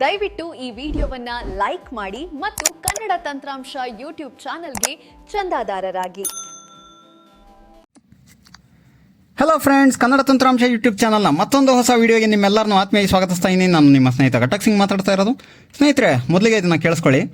ದಯವಿಟ್ಟು ಈ ವಿಡಿಯೋವನ್ನ ಲೈಕ್ ಮಾಡಿ ಮತ್ತು ಕನ್ನಡ ತಂತ್ರಾಂಶ ಯೂಟ್ಯೂಬ್ ಚಾನೆಲ್ಗೆ ಚಂದಾದಾರರಾಗಿ. ಹಲೋ ಫ್ರೆಂಡ್ಸ್, ಕನ್ನಡ ತಂತ್ರಾಂಶ ಯೂಟ್ಯೂಬ್ ಚಾನಲ್ನ ಮತ್ತೊಂದು ಹೊಸ ವಿಡಿಯೋಗೆ ನಿಮ್ಮೆಲ್ಲರನ್ನು ಆತ್ಮೀಯ ಸ್ವಾಗತಿಸ್ತಾ ಇದ್ದೀನಿ. ನಾನು ನಿಮ್ಮ ಸ್ನೇಹಿತ ಘಟಕ್ ಸಿಂಗ್ ಮಾತಾಡ್ತಾ ಇರೋದು. ಸ್ನೇಹಿತರೆ, ಮೊದಲಿಗೆ ಇದನ್ನು ಕೇಳಿಸ್ಕೊಳ್ಳಿ.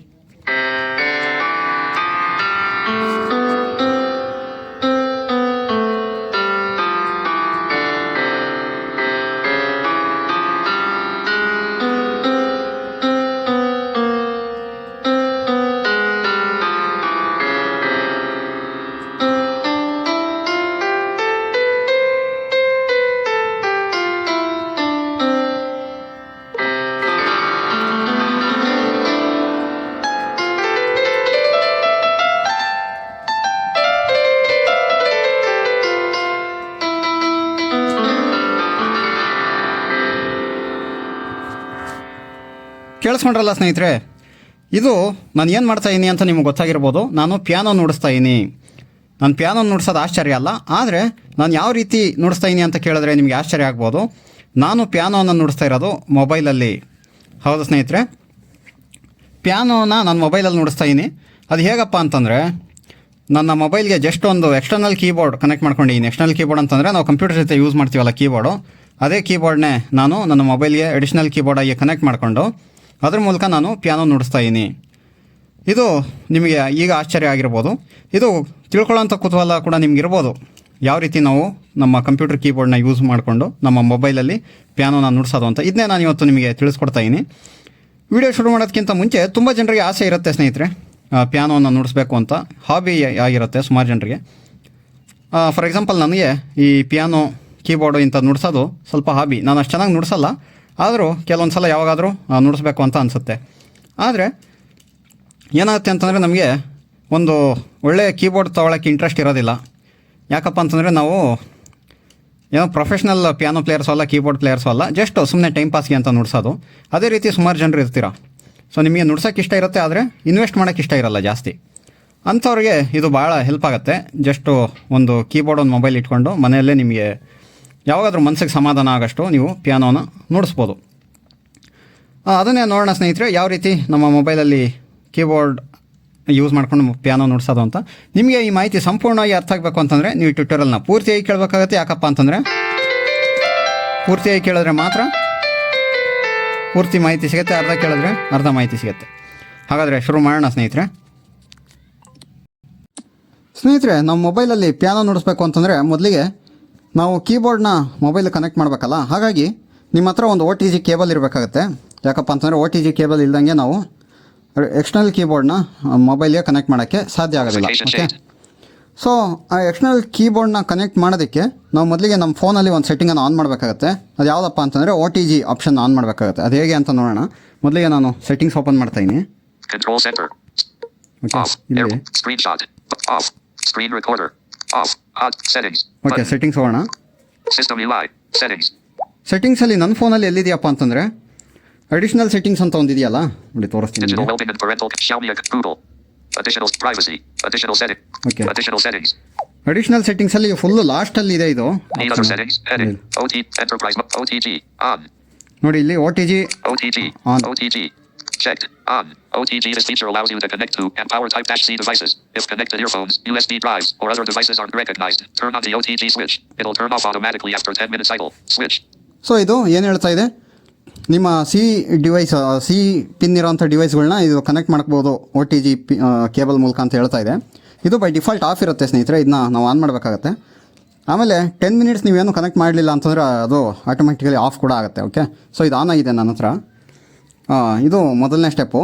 ಕೇಳಿಸ್ಕೊಂಡ್ರಲ್ಲ ಸ್ನೇಹಿತರೆ, ಇದು ನಾನು ಏನು ಮಾಡ್ತಾಯಿದ್ದೀನಿ ಅಂತ ನಿಮಗೆ ಗೊತ್ತಾಗಿರ್ಬೋದು. ನಾನು ಪಿಯಾನೋ ನುಡಿಸ್ತಾ ಇದ್ದೀನಿ. ನಾನು ಪಿಯಾನೋ ನುಡಿಸೋದು ಆಶ್ಚರ್ಯ ಅಲ್ಲ, ಆದರೆ ನಾನು ಯಾವ ರೀತಿ ನುಡಿಸ್ತಾ ಇದ್ದೀನಿ ಅಂತ ಕೇಳಿದ್ರೆ ನಿಮಗೆ ಆಶ್ಚರ್ಯ ಆಗ್ಬೋದು. ನಾನು ಪಿಯಾನೋನ ನುಡಿಸ್ತಾ ಇರೋದು ಮೊಬೈಲಲ್ಲಿ. ಹೌದು ಸ್ನೇಹಿತರೆ, ಪಿಯಾನೋನ ನಾನು ಮೊಬೈಲಲ್ಲಿ ನುಡಿಸ್ತಾ ಇದ್ದೀನಿ. ಅದು ಹೇಗಪ್ಪ ಅಂತಂದರೆ, ನನ್ನ ಮೊಬೈಲ್ಗೆ ಜಸ್ಟ್ ಒಂದು ಎಕ್ಸ್ಟರ್ನಲ್ ಕೀಬೋರ್ಡ್ ಕನೆಕ್ಟ್ ಮಾಡ್ಕೊಂಡಿದ್ದೀನಿ. ಎಕ್ಸ್ಟರ್ನಲ್ ಕೀಬೋರ್ಡ್ ಅಂತಂದರೆ ನಾವು ಕಂಪ್ಯೂಟರ್ ಜೊತೆ ಯೂಸ್ ಮಾಡ್ತೀವಲ್ಲ ಕೀಬೋರ್ಡು, ಅದೇ ಕೀಬೋರ್ಡ್ನೇ ನಾನು ನನ್ನ ಮೊಬೈಲ್ಗೆ ಅಡಿಷ್ನಲ್ ಕೀಬೋರ್ಡಾಗಿ ಕನೆಕ್ಟ್ ಮಾಡಿಕೊಂಡು ಅದ್ರ ಮೂಲಕ ನಾನು ಪಿಯಾನೋ ನುಡಿಸ್ತಾ ಇದ್ದೀನಿ. ಇದು ನಿಮಗೆ ಈಗ ಆಶ್ಚರ್ಯ ಆಗಿರ್ಬೋದು. ಇದು ತಿಳ್ಕೊಳ್ಳೋಂಥ ಕುತೂಹಲ ಕೂಡ ನಿಮಗಿರ್ಬೋದು, ಯಾವ ರೀತಿ ನಾವು ನಮ್ಮ ಕಂಪ್ಯೂಟರ್ ಕೀಬೋರ್ಡ್ನ ಯೂಸ್ ಮಾಡಿಕೊಂಡು ನಮ್ಮ ಮೊಬೈಲಲ್ಲಿ ಪಿಯಾನೋನ ನುಡಿಸೋದು ಅಂತ. ಇದನ್ನೇ ನಾನು ಇವತ್ತು ನಿಮಗೆ ತಿಳಿಸ್ಕೊಡ್ತಾ ಇದ್ದೀನಿ. ವಿಡಿಯೋ ಶುರು ಮಾಡೋದಕ್ಕಿಂತ ಮುಂಚೆ ತುಂಬ ಜನರಿಗೆ ಆಸೆ ಇರುತ್ತೆ ಸ್ನೇಹಿತರೆ, ಪಿಯಾನೋನ ನುಡಿಸ್ಬೇಕು ಅಂತ. ಹಾಬಿ ಆಗಿರುತ್ತೆ ಸುಮಾರು ಜನರಿಗೆ. ಫಾರ್ ಎಕ್ಸಾಂಪಲ್, ನನಗೆ ಈ ಪಿಯಾನೋ ಕೀಬೋರ್ಡು ಇಂಥ ನುಡಿಸೋದು ಸ್ವಲ್ಪ ಹಾಬಿ. ನಾನು ಅಷ್ಟು ಚೆನ್ನಾಗಿ ನುಡಿಸಲ್ಲ, ಆದರೂ ಕೆಲವೊಂದು ಸಲ ಯಾವಾಗಾದರೂ ನುಡಿಸ್ಬೇಕು ಅಂತ ಅನಿಸುತ್ತೆ. ಆದರೆ ಏನಾಗುತ್ತೆ ಅಂತಂದರೆ, ನಮಗೆ ಒಂದು ಒಳ್ಳೆಯ ಕೀಬೋರ್ಡ್ ತೊಗೊಳಕ್ಕೆ ಇಂಟ್ರೆಸ್ಟ್ ಇರೋದಿಲ್ಲ. ಯಾಕಪ್ಪ ಅಂತಂದರೆ, ನಾವು ಏನೋ ಪ್ರೊಫೆಷ್ನಲ್ ಪಿಯಾನೋ ಪ್ಲೇಯರ್ಸು ಅಲ್ಲ, ಕೀಬೋರ್ಡ್ ಪ್ಲೇಯರ್ಸು ಅಲ್ಲ, ಜಸ್ಟ್ ಸುಮ್ಮನೆ ಟೈಮ್ ಪಾಸ್ಗೆ ಅಂತ ನುಡಿಸೋದು. ಅದೇ ರೀತಿ ಸುಮಾರು ಜನರು ಇರ್ತೀರ. ಸೊ ನಿಮಗೆ ನುಡ್ಸೋಕ್ಕೆ ಇಷ್ಟ ಇರುತ್ತೆ, ಆದರೆ ಇನ್ವೆಸ್ಟ್ ಮಾಡೋಕ್ಕೆ ಇಷ್ಟ ಇರಲ್ಲ ಜಾಸ್ತಿ. ಅಂಥವ್ರಿಗೆ ಇದು ಭಾಳ ಹೆಲ್ಪ್ ಆಗುತ್ತೆ. ಜಸ್ಟು ಒಂದು ಕೀಬೋರ್ಡ್, ಒಂದು ಮೊಬೈಲ್ ಇಟ್ಕೊಂಡು ಮನೆಯಲ್ಲೇ ನಿಮಗೆ ಯಾವಾಗಾದ್ರೂ ಮನಸ್ಸಿಗೆ ಸಮಾಧಾನ ಆಗೋಷ್ಟು ನೀವು ಪಿಯಾನೋನ ನುಡಿಸ್ಬೋದು. ಅದನ್ನೇ ನೋಡೋಣ ಸ್ನೇಹಿತರೆ, ಯಾವ ರೀತಿ ನಮ್ಮ ಮೊಬೈಲಲ್ಲಿ ಕೀಬೋರ್ಡ್ ಯೂಸ್ ಮಾಡ್ಕೊಂಡು ಪಿಯಾನೋ ನುಡಿಸೋದು ಅಂತ. ನಿಮಗೆ ಈ ಮಾಹಿತಿ ಸಂಪೂರ್ಣವಾಗಿ ಅರ್ಥ ಆಗಬೇಕು ಅಂತಂದರೆ ನೀವು ಟ್ಯುಟೋರಿಯಲ್ನ ಪೂರ್ತಿಯಾಗಿ ಕೇಳಬೇಕಾಗತ್ತೆ. ಯಾಕಪ್ಪ ಅಂತಂದರೆ, ಪೂರ್ತಿಯಾಗಿ ಕೇಳಿದ್ರೆ ಮಾತ್ರ ಪೂರ್ತಿ ಮಾಹಿತಿ ಸಿಗುತ್ತೆ, ಅರ್ಧ ಕೇಳಿದ್ರೆ ಅರ್ಧ ಮಾಹಿತಿ ಸಿಗುತ್ತೆ. ಹಾಗಾದರೆ ಶುರು ಮಾಡೋಣ ಸ್ನೇಹಿತರೆ. ನಮ್ಮ ಮೊಬೈಲಲ್ಲಿ ಪಿಯಾನೋ ನುಡಿಸ್ಬೇಕು ಅಂತಂದರೆ ಮೊದಲಿಗೆ ನಾವು ಕೀಬೋರ್ಡ್ನ ಮೊಬೈಲಿಗೆ ಕನೆಕ್ಟ್ ಮಾಡಬೇಕಲ್ಲ. ಹಾಗಾಗಿ ನಿಮ್ಮ ಹತ್ರ ಒಂದು OTG ಕೇಬಲ್ ಇರಬೇಕಾಗತ್ತೆ. ಯಾಕಪ್ಪ ಅಂತಂದರೆ OTG ಕೇಬಲ್ ಇಲ್ದಂಗೆ ನಾವು ಎಕ್ಸ್ಟರ್ನಲ್ ಕೀಬೋರ್ಡ್ನ ಮೊಬೈಲ್ಗೆ ಕನೆಕ್ಟ್ ಮಾಡೋಕ್ಕೆ ಸಾಧ್ಯ ಆಗೋದಿಲ್ಲ. ಓಕೆ, ಸೊ ಆ ಎಕ್ಸ್ಟರ್ನಲ್ ಕೀಬೋರ್ಡ್ನ ಕನೆಕ್ಟ್ ಮಾಡೋದಕ್ಕೆ ನಾವು ಮೊದಲಿಗೆ ನಮ್ಮ ಫೋನಲ್ಲಿ ಒಂದು ಸೆಟ್ಟಿಂಗನ್ನು ಆನ್ ಮಾಡಬೇಕಾಗತ್ತೆ. ಅದು ಯಾವುದಪ್ಪ ಅಂತಂದರೆ OTG ಆಪ್ಷನ್ ಆನ್ ಮಾಡಬೇಕಾಗತ್ತೆ. ಅದು ಹೇಗೆ ಅಂತ ನೋಡೋಣ. ಮೊದಲಿಗೆ ನಾನು ಸೆಟ್ಟಿಂಗ್ಸ್ ಓಪನ್ ಮಾಡ್ತಾಯಿದ್ದೀನಿ. ಓಕೆ, ಸೆಟ್ಟಿಂಗ್ಸ್ ಹೋಗೋಣ. ಸೆಟ್ಟಿಂಗ್ಸಲ್ಲಿ ನನ್ನ ಫೋನಲ್ಲಿ ಎಲ್ಲಿದೆಯಪ್ಪ ಅಂತಂದರೆ ಅಡಿಷನಲ್ ಸೆಟ್ಟಿಂಗ್ಸ್ ಅಂತ ಒಂದಿದೆಯಲ್ಲ, ನೋಡಿ ತೋರಿಸ್ತೀನಿ. ಓಕೆ, ಅಡಿಷನಲ್ ಸೆಟ್ಟಿಂಗ್ಸಲ್ಲಿ ಫುಲ್ ಲಾಸ್ಟಲ್ಲಿ ಇದೆ ಇದು. ನೋಡಿ ಇಲ್ಲಿ OTG on. Checked. On. OTG. This feature allows you to connect to and power type -C devices. If connected earphones, USB drives, or other devices aren't recognized, turn on the OTG switch. It'll turn off automatically after 10 minutes cycle. Switch. So ಇದು ಏನು ಹೇಳ್ತಾ ಇದೆ, ನಿಮ್ಮ C pin ಇರೋಂಥ ಡಿವೈಸ್ಗಳನ್ನ ಇದು connect ಮಾಡ್ಬೋದು OTG cable ಮೂಲಕ ಅಂತ ಹೇಳ್ತಾ ಇದೆ. ಇದು ಬೈ ಡಿಫಾಲ್ಟ್ ಆಫ್ ಇರುತ್ತೆ ಸ್ನೇಹಿತರೆ, ಇದನ್ನ ನಾವು ಆನ್ ಮಾಡಬೇಕಾಗತ್ತೆ. ಆಮೇಲೆ 10 ಮಿನಿಟ್ಸ್ ನೀವೇನು ಕನೆಕ್ಟ್ ಮಾಡಲಿಲ್ಲ ಅಂತಂದರೆ ಅದು ಆಟೋಮೆಟಿಕಲಿ ಆಫ್ ಕೂಡ ಆಗುತ್ತೆ. ಓಕೆ, ಸೊ ಇದು ಆನ್ ಆಗಿದೆ ನನ್ನ ಹತ್ರ. ಇದು ಮೊದಲನೇ ಸ್ಟೆಪ್ಪು.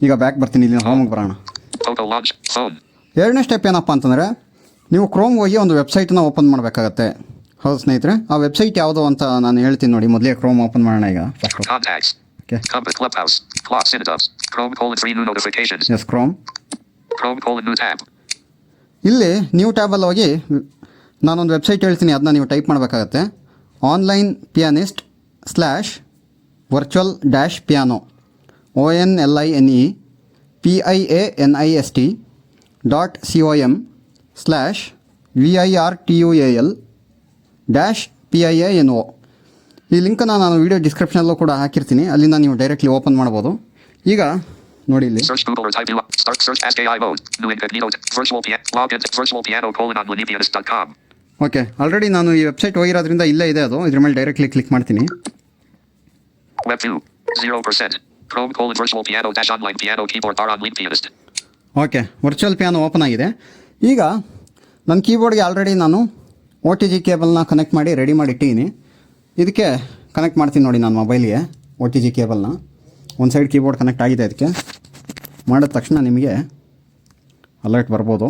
ಈಗ ಬ್ಯಾಕ್ ಬರ್ತೀನಿ, ಇಲ್ಲಿ ಹೋಮಿಗೆ ಬರೋಣ. ಎರಡನೇ ಸ್ಟೆಪ್ ಏನಪ್ಪ ಅಂತಂದರೆ, ನೀವು ಕ್ರೋಮ್ ಹೋಗಿ ಒಂದು ವೆಬ್ಸೈಟನ್ನ ಓಪನ್ ಮಾಡಬೇಕಾಗತ್ತೆ. ಹೌದು ಸ್ನೇಹಿತರೆ, ಆ ವೆಬ್ಸೈಟ್ ಯಾವುದು ಅಂತ ನಾನು ಹೇಳ್ತೀನಿ ನೋಡಿ. ಮೊದಲೇ ಕ್ರೋಮ್ ಓಪನ್ ಮಾಡೋಣ ಈಗ. Yes, Chrome. ಇಲ್ಲಿ ನ್ಯೂ ಟ್ಯಾಬಲ್ಲಿ ಹೋಗಿ ನಾನೊಂದು ವೆಬ್ಸೈಟ್ ಹೇಳ್ತೀನಿ, ಅದನ್ನ ನೀವು ಟೈಪ್ ಮಾಡಬೇಕಾಗತ್ತೆ. Online pianist /virtual-piano ONLINEPIANIST.com/VIRTUAL-PIANO. ಈ ಲಿಂಕನ್ನು ನಾನು ವಿಡಿಯೋ ಡಿಸ್ಕ್ರಿಪ್ಷನಲ್ಲೂ ಕೂಡ ಹಾಕಿರ್ತೀನಿ, ಅಲ್ಲಿಂದ ನೀವು ಡೈರೆಕ್ಟ್ಲಿ ಓಪನ್ ಮಾಡ್ಬೋದು. ಈಗ ನೋಡಿ ಇಲ್ಲಿ Search Google or type you up. Start search Ask AI mode. New incognito. Virtual piano. Log into virtualpiano:onlinepianist.com. Okay, already ನಾನು ಈ ವೆಬ್ಸೈಟ್ ಹೋಗಿರೋದ್ರಿಂದ ಇಲ್ಲೇ ಇದೆ ಅದು. ಇದ್ರ ಮೇಲೆ ಡೈರೆಕ್ಟ್ಲಿ ಕ್ಲಿಕ್ ಮಾಡ್ತೀನಿ. Web 2. 0%. Chrome:virtual piano-online piano keyboard bar on Lean Pianist. Okay, virtual piano open ಆಗಿದೆ. ಈಗ ನನ್ನ ಕೀಬೋರ್ಡ್ಗೆ ಆಲ್ರೆಡಿ ನಾನು OTG ಕೇಬಲ್ನ ಕನೆಕ್ಟ್ ಮಾಡಿ ರೆಡಿ ಮಾಡಿ ಇಟ್ಟಿದ್ದೀನಿ. ಇದಕ್ಕೆ ಕನೆಕ್ಟ್ ಮಾಡ್ತೀನಿ ನೋಡಿ ನಾನು ಮೊಬೈಲ್ಗೆ OTG ಕೇಬಲ್ನ. ಒಂದು ಸೈಡ್ ಕೀಬೋರ್ಡ್ ಕನೆಕ್ಟ್ ಆಗಿದೆ. ಅದಕ್ಕೆ ಮಾಡಿದ ತಕ್ಷಣ ನಿಮಗೆ ಅಲರ್ಟ್ ಬರ್ಬೋದು.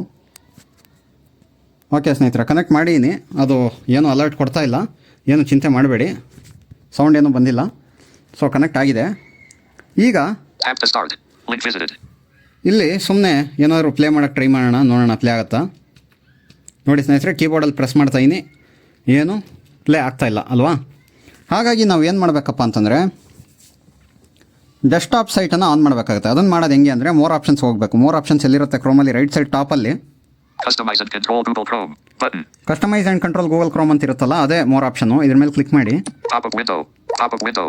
ಓಕೆ ಸ್ನೇಹಿತರೆ, ಕನೆಕ್ಟ್ ಮಾಡಿದ್ದೀನಿ. ಅದು ಏನು ಅಲರ್ಟ್ ಕೊಡ್ತಾ ಇಲ್ಲ, ಏನು ಚಿಂತೆ ಮಾಡಬೇಡಿ, ಸೌಂಡ್ ಏನೂ ಬಂದಿಲ್ಲ. ಸೊ ಕನೆಕ್ಟ್ ಆಗಿದೆ. ಈಗ Tap to start. Link visited. ಇಲ್ಲಿ ಸುಮ್ಮನೆ ಏನಾದರೂ ಪ್ಲೇ ಮಾಡೋಕ್ಕೆ ಟ್ರೈ ಮಾಡೋಣ, ನೋಡೋಣ ಪ್ಲೇ ಆಗುತ್ತಾ. ನೋಡಿ ಸ್ನೇಹಿತರೆ, ಕೀಬೋರ್ಡಲ್ಲಿ ಪ್ರೆಸ್ ಮಾಡ್ತಾಯಿದ್ದೀನಿ, ಏನು ಪ್ಲೇ ಆಗ್ತಾಯಿಲ್ಲ ಅಲ್ವಾ. ಹಾಗಾಗಿ ನಾವು ಏನು ಮಾಡಬೇಕಪ್ಪ ಅಂತಂದರೆ ಡೆಸ್ಕ್ಟಾಪ್ ಸೈಟನ್ನು ಆನ್ ಮಾಡಬೇಕಾಗುತ್ತೆ. ಅದನ್ನು ಮಾಡೋದು ಹೆಂಗೆ ಅಂದರೆ ಮೋರ್ ಆಪ್ಷನ್ಸ್ ಹೋಗಬೇಕು. ಮೋರ್ ಆಪ್ಷನ್ಸ್ ಎಲ್ಲಿರುತ್ತೆ? ಕ್ರೋಮಲ್ಲಿ ರೈಟ್ ಸೈಡ್ ಟಾಪಲ್ಲಿ Customize and control Google Chrome button. Customize and control Google Chrome ಅಂತ ಇರುತ್ತಲ್ಲ, ಅದೇ ಮೋರ್ ಆಪ್ಷನು. ಇದ್ರ ಮೇಲೆ ಕ್ಲಿಕ್ ಮಾಡಿ Pop-up window. Pop-up window.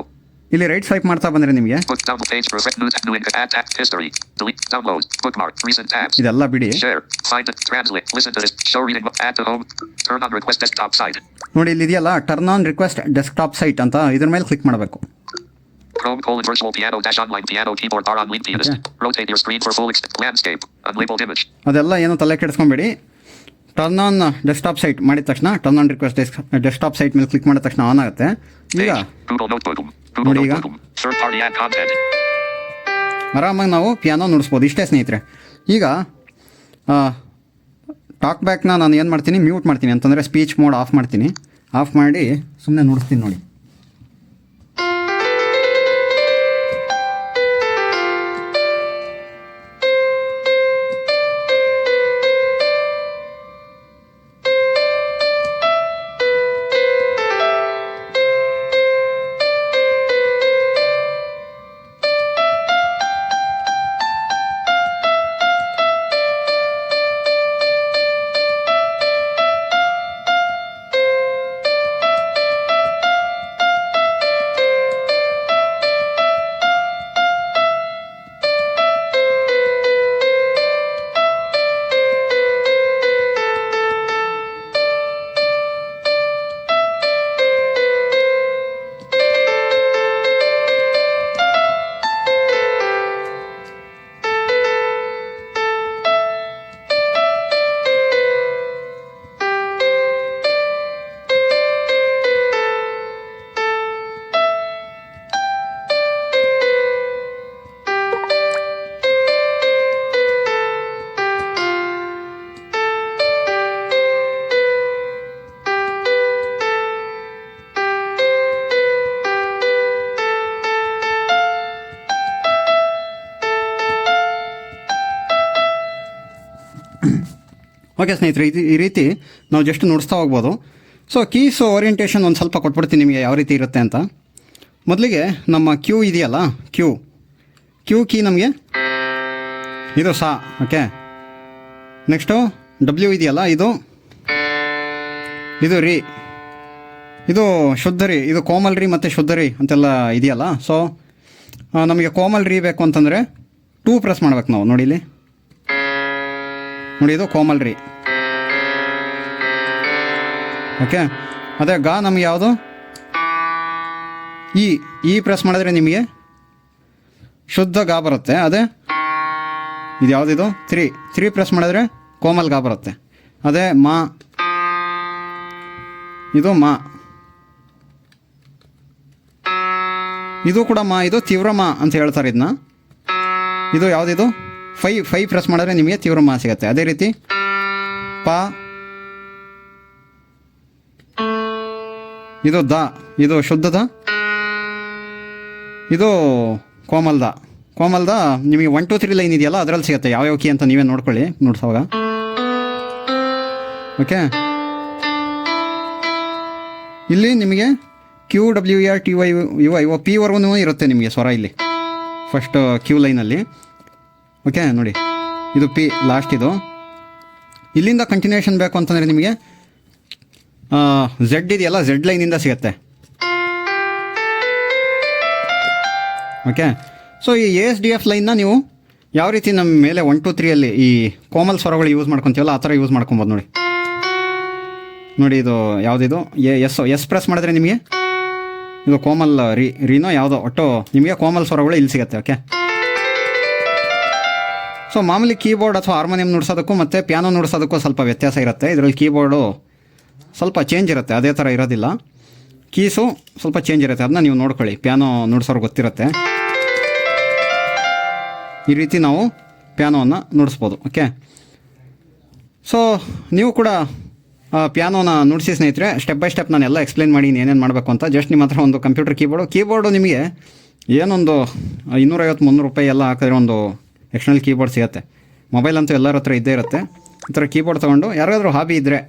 ಇಲ್ಲಿ ರೈಟ್ ಸ್ವೈಪ್ ಮಾಡ್ತಾ ಬಂದರೆ ನಿಮಗೆ Book down page for new add tab history. Delete, download, bookmark, recent tabs. ಇದೆಲ್ಲ ಬಿಡಿ. Share, find it, translate, listen to this, show reading, add to home, turn on request desktop site. ನೋಡಿ ಇಲ್ಲಿ ಇದೆಯಲ್ಲ turn on request desktop site ಅಂತ, ಇದ್ರ ಮೇಲೆ click ಮಾಡಬೇಕು. Chrome:virtual piano-online piano keyboard bar on Lean Pianist. Rotate your screen for full landscape. Unlabeled image. ಅದೆಲ್ಲ ಏನು ತಲೆ ಕೆಡಿಸ್ಕೊಂಬೇಡಿ. ಟರ್ನ್ ಆನ್ ಡೆಸ್ಕ್ಟಾಪ್ ಸೈಟ್ ಮಾಡಿದ ತಕ್ಷಣ turn on request desktop site ಮೇಲೆ ಕ್ಲಿಕ್ ಮಾಡಿದ ತಕ್ಷಣ ಆನ್ ಆಗುತ್ತೆ. ಈಗ Google Notebook. Google Notebook. Third party add content. ಆರಾಮಾಗಿ ನಾವು ಪಿಯಾನೋ ನುಡಿಸ್ಬೋದು. ಇಷ್ಟೇ ಸ್ನೇಹಿತರೆ. ಈಗ ಟಾಕ್ ಬ್ಯಾಕ್ನ ನಾನು ಏನು ಮಾಡ್ತೀನಿ, ಮ್ಯೂಟ್ ಮಾಡ್ತೀನಿ, ಅಂತಂದರೆ ಸ್ಪೀಚ್ ಮೋಡ್ ಆಫ್ ಮಾಡ್ತೀನಿ. ಆಫ್ ಮಾಡಿ ಸುಮ್ಮನೆ ನುಡಿಸ್ತೀನಿ ನೋಡಿ. ಓಕೆ ಸ್ನೇಹಿತರೆ, ಈ ರೀತಿ ನಾವು ಜಸ್ಟ್ ನುಡಿಸ್ತಾ ಹೋಗ್ಬೋದು. ಸೊ ಕೀಸ್ ಓರಿಯೆಂಟೇಷನ್ ಒಂದು ಸ್ವಲ್ಪ ಕೊಟ್ಬಿಡ್ತೀನಿ ನಿಮಗೆ ಯಾವ ರೀತಿ ಇರುತ್ತೆ ಅಂತ. ಮೊದಲಿಗೆ ನಮ್ಮ ಕ್ಯೂ ಇದೆಯಲ್ಲ, ಕ್ಯೂ ಕೀ ನಮಗೆ ಇದು ಸಾ. ಓಕೆ, ನೆಕ್ಸ್ಟು ಡಬ್ಲ್ಯೂ ಇದೆಯಲ್ಲ, ಇದು ರೀ, ಇದು ಶುದ್ಧ ರೀ, ಇದು ಕೋಮಲ್ ರೀ ಮತ್ತು ಶುದ್ಧ ರೀ ಅಂತೆಲ್ಲ ಇದೆಯಲ್ಲ. ಸೊ ನಮಗೆ ಕೋಮಲ್ ರೀ ಬೇಕು ಅಂತಂದರೆ 2 ಪ್ರೆಸ್ ಮಾಡ್ಬೇಕು ನಾವು. ನೋಡಿ ಇಲ್ಲಿ ನೋಡಿ, ಇದು ಕೋಮಲ್ ರೀ. ಓಕೆ, ಅದೇ ಗಾ ನಮಗೆ ಯಾವುದು ಈ ಪ್ರೆಸ್ ಮಾಡಿದ್ರೆ ನಿಮಗೆ ಶುದ್ಧ ಗಾ ಬರುತ್ತೆ. ಅದೇ ಇದು ಯಾವುದಿದು 3 ಪ್ರೆಸ್ ಮಾಡಿದ್ರೆ ಕೋಮಲ್ ಗಾ ಬರುತ್ತೆ. ಅದೇ ಮಾ, ಇದು ಮಾ, ಇದು ಕೂಡ ಮಾ, ಇದು ತೀವ್ರ ಮಾ ಅಂತ ಹೇಳ್ತಾರೆ ಇದನ್ನ. ಇದು ಯಾವುದಿದು 5 ಪ್ರೆಸ್ ಮಾಡಿದ್ರೆ ನಿಮಗೆ ತೀವ್ರ ಮಾ ಸಿಗುತ್ತೆ. ಅದೇ ರೀತಿ ಪಾ, ಇದು ದ, ಇದು ಶುದ್ಧದ, ಇದು ಕೋಮಲ್ದ. ನಿಮಗೆ 1 2 3 ಲೈನ್ ಇದೆಯಲ್ಲ, ಅದರಲ್ಲಿ ಸಿಗುತ್ತೆ ಯಾವ್ಯಾವ ಕೀ ಅಂತ ನೀವೇ ನೋಡ್ಕೊಳ್ಳಿ ನೋಡ್ಸೋವಾಗ. ಓಕೆ, ಇಲ್ಲಿ ನಿಮಗೆ QWER P ವರ್ಗೂ ಇರುತ್ತೆ ನಿಮಗೆ ಸ್ವರ ಇಲ್ಲಿ ಫಸ್ಟ್ ಕ್ಯೂ ಲೈನಲ್ಲಿ. ಓಕೆ ನೋಡಿ, ಇದು ಪಿ ಲಾಸ್ಟ್. ಇದು ಇಲ್ಲಿಂದ ಕಂಟಿನ್ಯೂಷನ್ ಬೇಕು ಅಂತಂದರೆ ನಿಮಗೆ ಝೆಡ್ ಇದೆಯಲ್ಲ, ಝೆಡ್ ಲೈನಿಂದ ಸಿಗುತ್ತೆ. ಓಕೆ. ಸೊ ಈ ASDF ಲೈನ್ನ ನೀವು ಯಾವ ರೀತಿ ನಮ್ಮ ಮೇಲೆ 1 2 3 ಈ ಕೋಮಲ್ ಸ್ವರಗಳು ಯೂಸ್ ಮಾಡ್ಕೊತೀವಲ್ಲ ಆ ಥರ ಯೂಸ್ ಮಾಡ್ಕೊಬೋದು ನೋಡಿ. ನೋಡಿ ಇದು ಯಾವುದಿದು ಎಸ್ ಪ್ರೆಸ್ ಮಾಡಿದ್ರೆ ನಿಮಗೆ ಇದು ಕೋಮಲ್ ರೀನೋ ಯಾವುದೋ ಒಟ್ಟು ನಿಮಗೆ ಕೋಮಲ್ ಸ್ವರಗಳು ಇಲ್ಲಿ ಸಿಗುತ್ತೆ. ಓಕೆ. ಸೊ ಮಾಮೂಲಿ ಕೀಬೋರ್ಡ್ ಅಥವಾ ಹಾರ್ಮೋನಿಯಂ ನುಡ್ಸೋದಕ್ಕೂ ಮತ್ತು ಪಿಯಾನೋ ನುಡ್ಸೋದಕ್ಕೂ ಸ್ವಲ್ಪ ವ್ಯತ್ಯಾಸ ಇರುತ್ತೆ. ಇದರಲ್ಲಿ ಕೀಬೋರ್ಡು ಸ್ವಲ್ಪ ಚೇಂಜ್ ಇರುತ್ತೆ, ಅದೇ ಥರ ಇರೋದಿಲ್ಲ. ಕೀಸು ಸ್ವಲ್ಪ ಚೇಂಜ್ ಇರುತ್ತೆ, ಅದನ್ನ ನೀವು ನೋಡ್ಕೊಳ್ಳಿ, ಪಿಯಾನೋ ನುಡ್ಸೋರು ಗೊತ್ತಿರುತ್ತೆ. ಈ ರೀತಿ ನಾವು ಪಿಯಾನೋವನ್ನು ನುಡಿಸ್ಬೋದು. ಓಕೆ. ಸೊ ನೀವು ಕೂಡ ಪಿಯಾನೋನ ನುಡಿಸಿ ಸ್ನೇಹಿತರೆ. ಸ್ಟೆಪ್ ಬೈ ಸ್ಟೆಪ್ ನಾನು ಎಲ್ಲ ಎಕ್ಸ್ಪ್ಲೈನ್ ಮಾಡಿ ಏನೇನು ಮಾಡಬೇಕು ಅಂತ. ಜಸ್ಟ್ ನಿಮ್ಮ ಹತ್ರ ಒಂದು ಕಂಪ್ಯೂಟರ್ ಕೀಬೋರ್ಡು ನಿಮಗೆ ಏನೊಂದು 250-300 ರೂಪಾಯಿ ಎಲ್ಲ ಹಾಕಿದ್ರೆ ಒಂದು ಎಕ್ಸ್ಟರ್ನಲ್ ಕೀಬೋರ್ಡ್ ಸಿಗುತ್ತೆ. ಮೊಬೈಲ್ ಅಂತೂ ಎಲ್ಲರ ಹತ್ರ ಇದ್ದೇ ಇರುತ್ತೆ. ಈ ಥರ ಕೀಬೋರ್ಡ್ ತೊಗೊಂಡು ಯಾರಿಗಾದ್ರೂ ಹಾಬಿ ಇದ್ದರೆ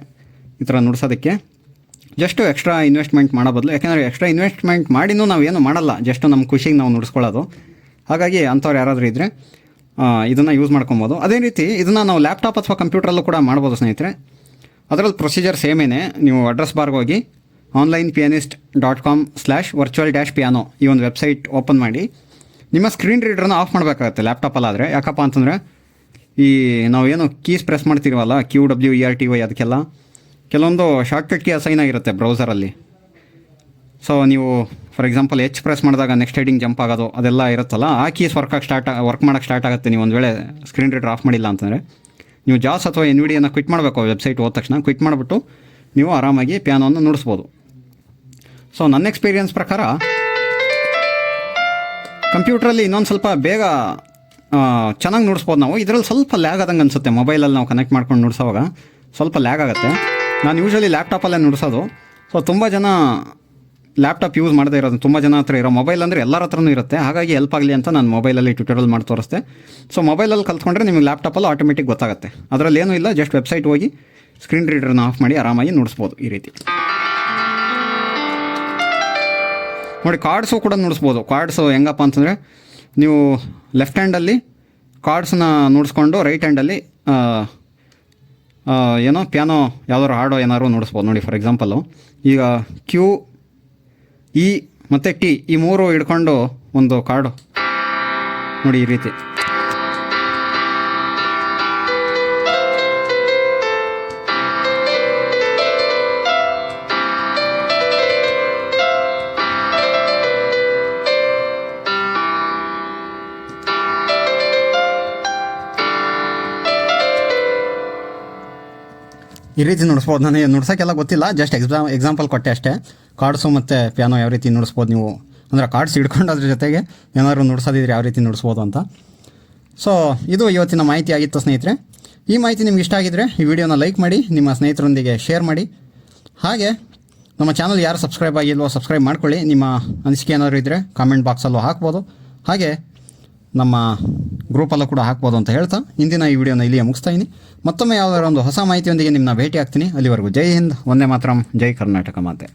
ಈ ಥರ ನುಡ್ಸೋದಕ್ಕೆ ಜಸ್ಟು ಎಕ್ಸ್ಟ್ರಾ ಇನ್ವೆಸ್ಟ್ಮೆಂಟ್ ಮಾಡೋ ಬದಲು, ಯಾಕೆಂದರೆ ಎಕ್ಸ್ಟ್ರಾ ಇನ್ವೆಸ್ಟ್ಮೆಂಟ್ ಮಾಡಿನೂ ನಾವೇನು ಮಾಡಲ್ಲ, ಜಸ್ಟು ನಮ್ಮ ಖುಷಿಗೆ ನಾವು ನುಡಿಸ್ಕೊಳ್ಳೋದು. ಹಾಗಾಗಿ ಅಂಥವ್ರು ಯಾರಾದರೂ ಇದ್ದರೆ ಇದನ್ನು ಯೂಸ್ ಮಾಡ್ಕೊಬೋದು. ಅದೇ ರೀತಿ ಇದನ್ನು ನಾವು ಲ್ಯಾಪ್ಟಾಪ್ ಅಥವಾ ಕಂಪ್ಯೂಟ್ರಲ್ಲೂ ಕೂಡ ಮಾಡ್ಬೋದು ಸ್ನೇಹಿತರೆ. ಅದರಲ್ಲಿ ಪ್ರೊಸೀಜರ್ ಸೇಮೇನೆ. ನೀವು ಅಡ್ರೆಸ್ ಬಾರ್ಗೆ ಹೋಗಿ onlinepianist.com/virtual-piano ಈ ಒಂದು ವೆಬ್ಸೈಟ್ ಓಪನ್ ಮಾಡಿ ನಿಮ್ಮ ಸ್ಕ್ರೀನ್ ರೀಡರ್ನ ಆಫ್ ಮಾಡಬೇಕಾಗತ್ತೆ ಲ್ಯಾಪ್ಟಾಪಲ್ಲಾದರೆ. ಯಾಕಪ್ಪ ಅಂತಂದರೆ ಈ ನಾವೇನು ಕೀಸ್ ಪ್ರೆಸ್ ಮಾಡ್ತೀವಲ್ಲ QWERTY ಅದಕ್ಕೆಲ್ಲ ಕೆಲವೊಂದು ಶಾರ್ಟ್ಕಟ್ ಕೀ ಅಸೈನ್ ಆಗಿರುತ್ತೆ ಬ್ರೌಸರಲ್ಲಿ. ಸೊ ನೀವು ಫಾರ್ ಎಕ್ಸಾಂಪಲ್ ಪ್ರೆಸ್ ಮಾಡಿದಾಗ ನೆಕ್ಸ್ಟ್ ಹೆಡಿಂಗ್ ಜಂಪ್ ಆಗೋದು ಅದೆಲ್ಲ ಇರುತ್ತಲ್ಲ, ಆ ಕೀಸ್ ವರ್ಕ್ ಮಾಡೋಕ್ಕೆ ಸ್ಟಾರ್ಟ್ ಆಗುತ್ತೆ. ನೀವು ಒಂದು ವೇಳೆ ಸ್ಕ್ರೀನ್ ರೀಡರ್ ಆಫ್ ಮಾಡಿಲ್ಲ ಅಂತಂದರೆ ನೀವು ಜಾಸ್ ಅಥವಾ NVIDIAನ ಕ್ವಿಟ್ ಮಾಡಬೇಕು. ವೆಬ್ಸೈಟ್ ಹೋದ ತಕ್ಷಣ ಕ್ವಿಟ್ ಮಾಡಿಬಿಟ್ಟು ನೀವು ಆರಾಮಾಗಿ ಪಿಯಾನೋವನ್ನು ನುಡಿಸ್ಬೋದು. ಸೊ ನನ್ನ ಎಕ್ಸ್ಪೀರಿಯನ್ಸ್ ಪ್ರಕಾರ ಕಂಪ್ಯೂಟ್ರಲ್ಲಿ ಇನ್ನೊಂದು ಸ್ವಲ್ಪ ಬೇಗ ಚೆನ್ನಾಗಿ ನುಡಿಸ್ಬೋದು ನಾವು. ಇದರಲ್ಲಿ ಸ್ವಲ್ಪ ಲ್ಯಾಗ್ ಆದಂಗೆ ಅನಿಸುತ್ತೆ. ಮೊಬೈಲಲ್ಲಿ ನಾವು ಕನೆಕ್ಟ್ ಮಾಡ್ಕೊಂಡು ನುಡಿಸೋವಾಗ ಸ್ವಲ್ಪ ಲ್ಯಾಗ್ ಆಗುತ್ತೆ. ನಾನು ಯೂಶ್ವಲಿ ಲ್ಯಾಪ್ಟಾಪಲ್ಲೇ ನುಡಿಸೋದು. ಸೊ ತುಂಬ ಜನ ಲ್ಯಾಪ್ಟಾಪ್ ಯೂಸ್ ಮಾಡದೇ ಇರೋದು, ತುಂಬ ಜನ ಹತ್ರ ಇರೋ ಮೊಬೈಲ್ ಅಂದರೆ ಎಲ್ಲರ ಹತ್ರನೂ ಇರುತ್ತೆ. ಹಾಗಾಗಿ ಹೆಲ್ಪ್ ಆಗಲಿ ಅಂತ ನಾನು ಮೊಬೈಲಲ್ಲಿ ಟ್ಯೂಟೋರಿಯಲ್ ಮಾಡಿ ತೋರಿಸ್ತೆ. ಸೊ ಮೊಬೈಲಲ್ಲಿ ಕಲ್ತ್ಕೊಂಡ್ರೆ ನಿಮಗೆ ಲ್ಯಾಪ್ಟಾಪಲ್ಲಿ ಆಟೋಮೆಟಿಕ್ ಗೊತ್ತಾಗುತ್ತೆ. ಅದರಲ್ಲಿ ಏನೂ ಇಲ್ಲ, ಜಸ್ಟ್ ವೆಬ್ಸೈಟ್ ಹೋಗಿ ಸ್ಕ್ರೀನ್ ರೀಡರ್ನ ಆಫ್ ಮಾಡಿ ಆರಾಮಾಗಿ ನುಡಿಸ್ಬೋದು ಈ ರೀತಿ. ನೋಡಿ ಕಾರ್ಡ್ಸು ಕೂಡ ನುಡಿಸ್ಬೋದು. ಕಾರ್ಡ್ಸು ಹೆಂಗಪ್ಪ ಅಂತಂದರೆ ನೀವು ಲೆಫ್ಟ್ ಹ್ಯಾಂಡಲ್ಲಿ ಕಾರ್ಡ್ಸನ್ನ ನುಡಿಸ್ಕೊಂಡು ರೈಟ್ ಹ್ಯಾಂಡಲ್ಲಿ ಏನೋ ಪಿಯಾನೋ ಯಾವ್ದಾದ್ರು ಹಾಡೋ ಏನಾದ್ರು ನುಡಿಸ್ಬೋದು. ನೋಡಿ ಫಾರ್ ಎಕ್ಸಾಂಪಲ್ಲು ಈಗ QE ಮತ್ತು T ಈ 3 ಹಿಡ್ಕೊಂಡು ಒಂದು ಕಾರ್ಡು ನೋಡಿ ಈ ರೀತಿ. ಈ ರೀತಿ ನುಡಿಸ್ಬೋದು. ನನಗೆ ನುಡ್ಸೋಕ್ಕೆಲ್ಲ ಗೊತ್ತಿಲ್ಲ, ಜಸ್ಟ್ ಎಕ್ಸಾಂಪಲ್ ಕೊಟ್ಟೆ ಅಷ್ಟೇ. ಕಾರ್ಡ್ಸು ಮತ್ತು ಪಿಯಾನೋ ಯಾವ ರೀತಿ ನುಡಿಸ್ಬೋದು ನೀವು, ಅಂದರೆ ಕಾರ್ಡ್ಸ್ ಹಿಡ್ಕೊಂಡು ಅದ್ರ ಜೊತೆಗೆ ಏನಾದರೂ ನುಡ್ಸೋದಿದ್ರೆ ಯಾವ ರೀತಿ ನುಡಿಸ್ಬೋದು ಅಂತ. ಸೊ ಇದು ಇವತ್ತಿನ ಮಾಹಿತಿ ಆಗಿತ್ತು ಸ್ನೇಹಿತರೆ. ಈ ಮಾಹಿತಿ ನಿಮ್ಗೆ ಇಷ್ಟ ಆಗಿದ್ದರೆ ಈ ವಿಡಿಯೋನ ಲೈಕ್ ಮಾಡಿ, ನಿಮ್ಮ ಸ್ನೇಹಿತರೊಂದಿಗೆ ಶೇರ್ ಮಾಡಿ. ಹಾಗೆ ನಮ್ಮ ಚಾನಲ್ ಯಾರು ಸಬ್ಸ್ಕ್ರೈಬ್ ಆಗಿಲ್ವೋ ಸಬ್ಸ್ಕ್ರೈಬ್ ಮಾಡ್ಕೊಳ್ಳಿ. ನಿಮ್ಮ ಅನಿಸಿಕೆ ಏನಾದರೂ ಇದ್ದರೆ ಕಾಮೆಂಟ್ ಬಾಕ್ಸಲ್ಲೂ ಹಾಕ್ಬೋದು, ಹಾಗೆ ನಮ್ಮ ಗ್ರೂಪಲ್ಲೂ ಕೂಡ ಹಾಕ್ಬೋದು ಅಂತ ಹೇಳ್ತಾ ಇಂದಿನ ಈ ವಿಡಿಯೋನ ಇಲ್ಲಿಯೇ ಮುಗಿಸ್ತಾ ಇದ್ದೀನಿ. ಮತ್ತೊಮ್ಮೆ ಯಾವುದಾದ್ರು ಒಂದು ಹೊಸ ಮಾಹಿತಿಯೊಂದಿಗೆ ನಿಮ್ಮನ್ನ ಭೇಟಿ ಆಗ್ತೀನಿ. ಅಲ್ಲಿವರೆಗೂ ಜೈ ಹಿಂದ್, ವಂದೇ ಮಾತರಂ, ಜೈ ಕರ್ನಾಟಕ ಮಾತೆ.